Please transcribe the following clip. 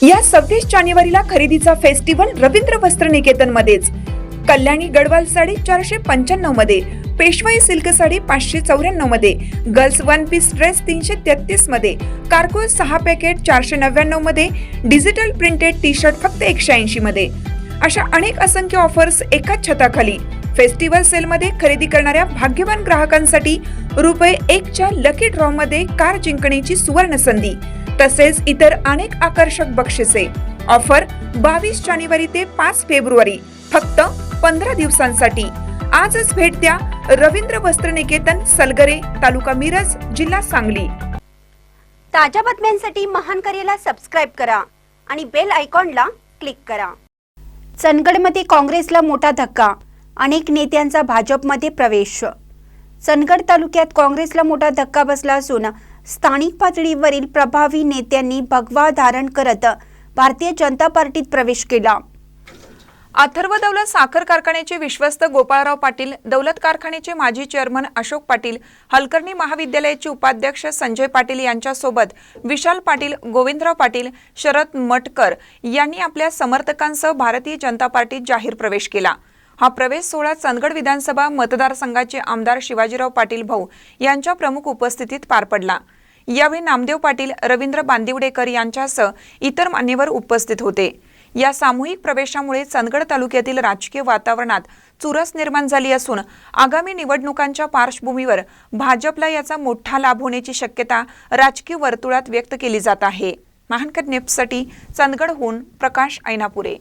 या 26 जानेवारीला खरेदीचा फेस्टिवल रवींद्र वस्त्र निकेतन मध्येच। कल्याणी गडवाल साडी 495 मध्ये, पेशवाई सिल्क साडी 594 मध्ये, गर्ल्स वन पीस ड्रेस 333 मध्ये, कार्गो 6 पॅकेट 499 मध्ये, डिजिटल प्रिंटेड टी शर्ट फक्त 180 मध्ये। अशा अनेक असंख्य ऑफर्स एकाच छताखाली। फेस्टिवल सेल मध्ये खरेदी करणाऱ्या भाग्यवान ग्राहकांसाठी ₹1 च्या लकी ड्रॉ मध्ये कार जिंकण्याची सुवर्ण संधी, तसेच इतर अनेक आकर्षक बक्षिसे। ऑफर 22 जानेवारी ते 5 फेब्रुवारी, फक्त 15 दिवसांसाठी। आजच भेट द्या रवींद्र वस्त्र निकेतन, सलगरे, तालुका मिरज, जिल्हा सांगली। ताज्या बातम्यांसाठी महान करेला सबस्क्राइब करा आणि बेल आयकॉनला क्लिक करा। चंदगडमध्ये काँग्रेसला मोठा धक्का, अनेक नेत्यांचा भाजपमध्ये प्रवेश। चंदगड तालुक्यात काँग्रेसला मोठा धक्का बसला असून स्थानिक पातळीवरील प्रभावी नेत्यांनी भगवा धारण करत भारतीय जनता पार्टीत प्रवेश केला। अथर्व दौलत साखर कारखान्याचे विश्वस्त गोपाळराव पाटील, दौलत कारखान्याचे माजी चेअरमन अशोक पाटील, हलकर्णी महाविद्यालयाचे उपाध्यक्ष संजय पाटील यांच्यासोबत विशाल पाटील, गोविंदराव पाटील, शरद मटकर यांनी आपल्या समर्थकांसह भारतीय जनता पार्टीत जाहीर प्रवेश केला। हा प्रवेश सोहळा चंदगड विधानसभा मतदारसंघाचे आमदार शिवाजीराव पाटील भाऊ यांच्या प्रमुख उपस्थितीत पार पडला। यावेळी नामदेव पाटील, रवींद्र बांदिवडेकर यांच्यासह इतर मान्यवर उपस्थित होते। या सामूहिक प्रवेशामुळे चंदगड तालुक्यातील राजकीय वातावरणात चुरस निर्माण झाली असून आगामी निवडणुकांच्या पार्श्वभूमीवर भाजपला याचा मोठा लाभ होण्याची शक्यता राजकीय वर्तुळात व्यक्त केली जात आहे। महानकर न्यूजसाठी चंदगडहून प्रकाश ऐनापुरे।